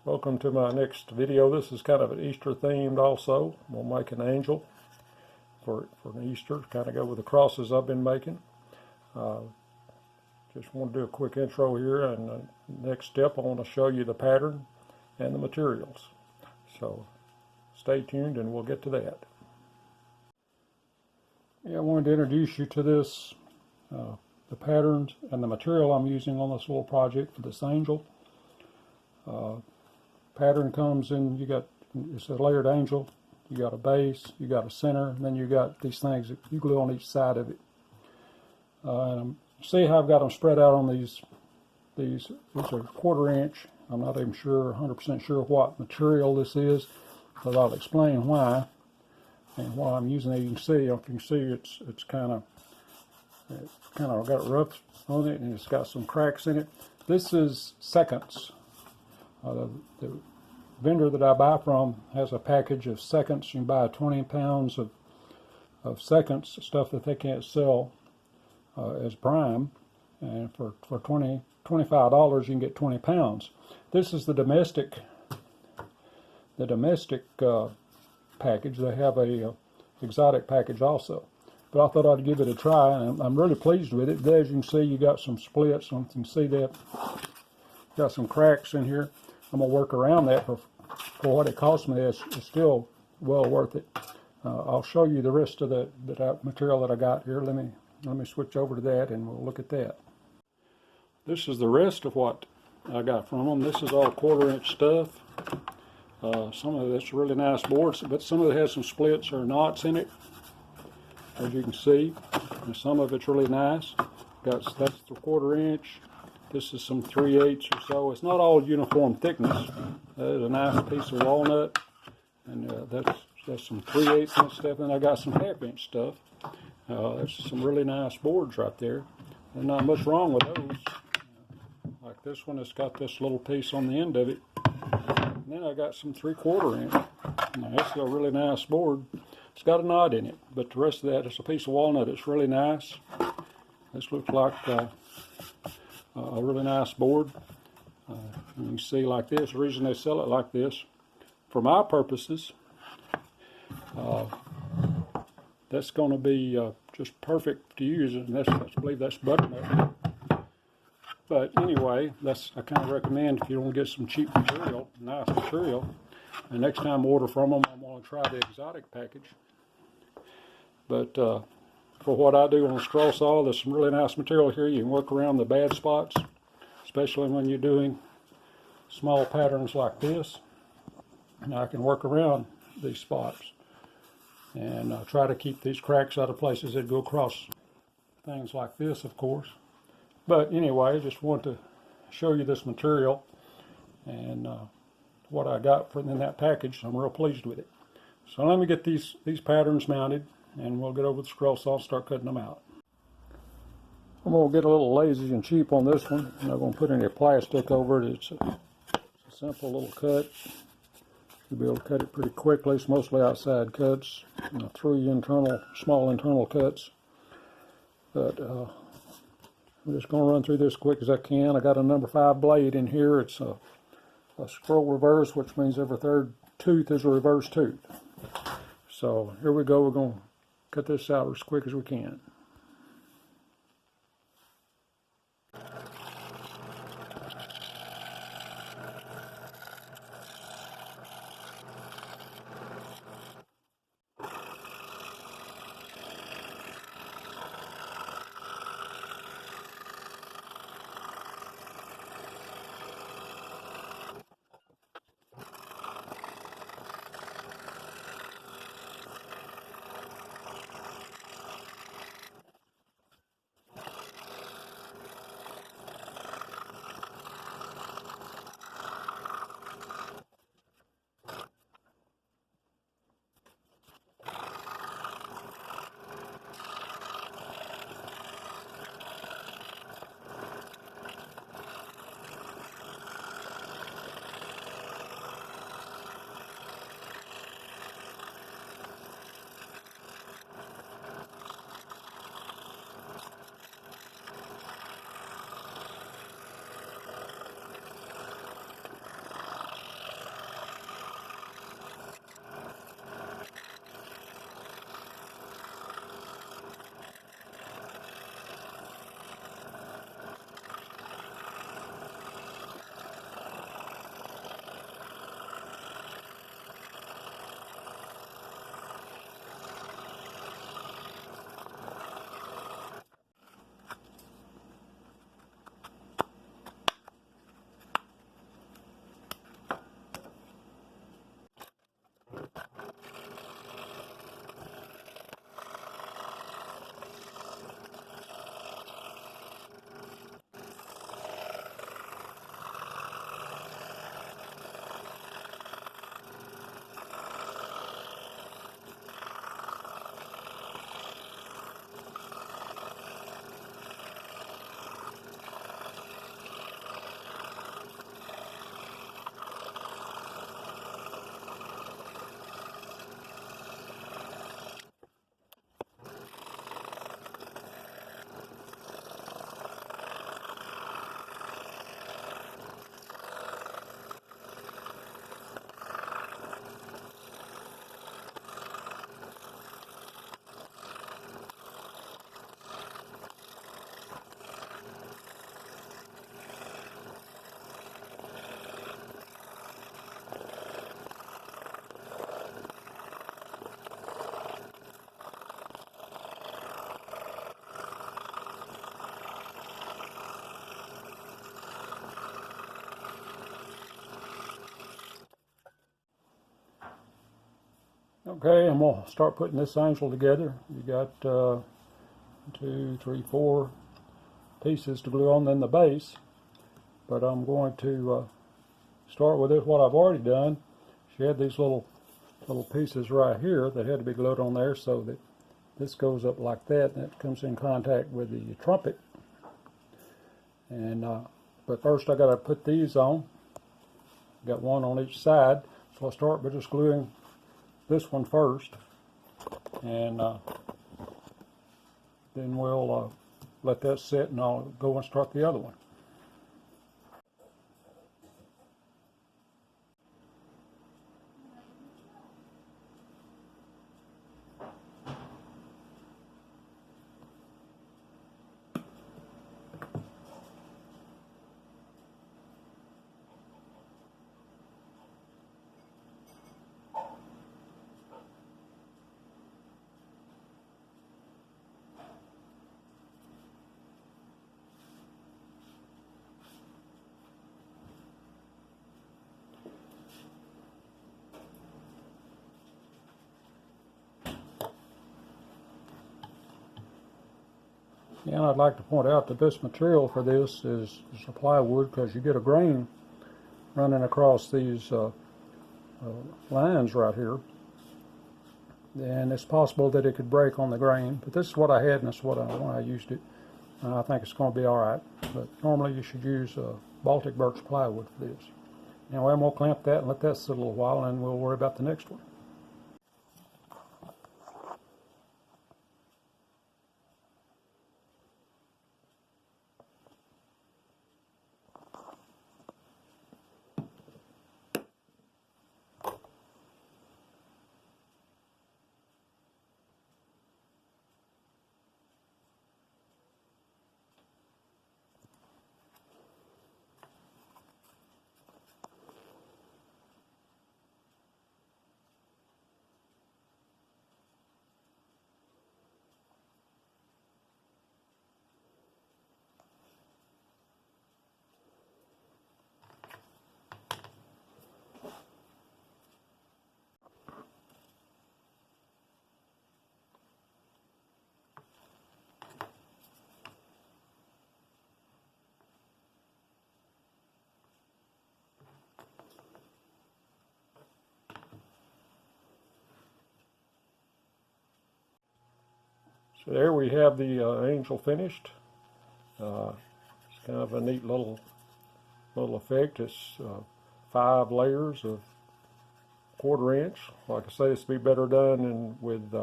Welcome to my next video. This is kind of an Easter themed also. We'll make an angel for an Easter, kind of go with the crosses I've been making. Just want to do a quick intro here, and next step I want to show you the pattern and the materials. So stay tuned and we'll get to that. Yeah, I wanted to introduce you to this, the patterns and the material I'm using on this little project for this angel. Pattern comes in, it's a layered angel, you got a base, you got a center, and then you got these things that you glue on each side of it. And see how I've got them spread out on these are 1/4 inch. I'm not even sure, 100% sure what material this is, but I'll explain why and why I'm using it. You can see it's kind of got rough on it, and it's got some cracks in it. This is seconds. The vendor that I buy from has a package of seconds. You can buy 20 pounds of seconds, stuff that they can't sell as prime, and for $25 you can get 20 pounds. This is the domestic package. They have a exotic package also, but I thought I'd give it a try, and I'm really pleased with it. As you can see, you got some splits. You can see that got some cracks in here. I'm gonna work around that for what it cost me. It's still well worth it. I'll show you the rest of the material that I got here. Let me switch over to that and we'll look at that. This is the rest of what I got from them. This is all 1/4 inch stuff. Some of it's really nice boards, but some of it has some splits or knots in it, as you can see. And some of it's really nice. That's the 1/4 inch. This is some 3/8 or so. It's not all uniform thickness. That is a nice piece of walnut, and that's some 3/8 inch stuff. And I got some 1/2 inch stuff. There's some really nice boards right there. There's not much wrong with those. Like this one, it's got this little piece on the end of it. And then I got some 3/4 inch. Now, this is a really nice board. It's got a knot in it, but the rest of that is a piece of walnut. It's really nice. This looks like a really nice board. You can see like this. The reason they sell it like this, for my purposes, that's going to be just perfect to use, and I believe that's butternut. But anyway, I kind of recommend, if you want to get some cheap material, nice material, and next time I order from them, I'm going to try the exotic package. But for what I do on a scroll saw, there's some really nice material here. You can work around the bad spots, especially when you're doing small patterns like this. And I can work around these spots and try to keep these cracks out of places that go across things like this, of course. But anyway, just want to show you this material and what I got in that package. I'm real pleased with it. So let me get these patterns mounted, and we'll get over the scroll saw and start cutting them out. I'm going to get a little lazy and cheap on this one. I'm not going to put any plastic over it. It's a simple little cut. You'll be able to cut it pretty quickly. It's mostly outside cuts, 3 small internal cuts. But I'm just going to run through this as quick as I can. I got a number 5 blade in here. It's a scroll reverse, which means every 3rd tooth is a reverse tooth. So here we go. We're going to cut this out as quick as we can. Okay, I'm going to start putting this angel together. You got 2, 3, 4 pieces to glue on, then the base. But I'm going to start with this, what I've already done. She had these little pieces right here that had to be glued on there, so that this goes up like that, and it comes in contact with the trumpet. And but first I got to put these on. Got one on each side, so I'll start by just gluing this one first, and then we'll let that sit, and I'll go and start the other one. And I'd like to point out that this material for this is a plywood, because you get a grain running across these lines right here, and it's possible that it could break on the grain. But this is what I had, and this is why I used it. I think it's going to be all right. But normally you should use Baltic birch plywood for this. Anyway, I'm going to clamp that and let that sit a little while, and we'll worry about the next one. So there we have the angel finished. It's kind of a neat little effect. It's 5 layers of 1/4 inch. Like I say, this would be better done with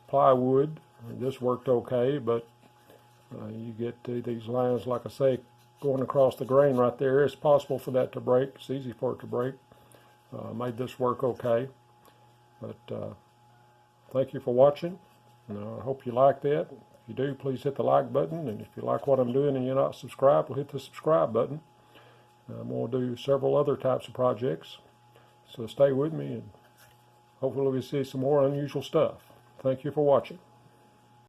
plywood. This worked okay, but you get these lines, like I say, going across the grain right there. It's possible for that to break. It's easy for it to break. Made this work okay. But thank you for watching. I hope you like that. If you do, please hit the like button. And if you like what I'm doing and you're not subscribed, well, hit the subscribe button. I'm going to do several other types of projects. So stay with me, and hopefully we'll see some more unusual stuff. Thank you for watching.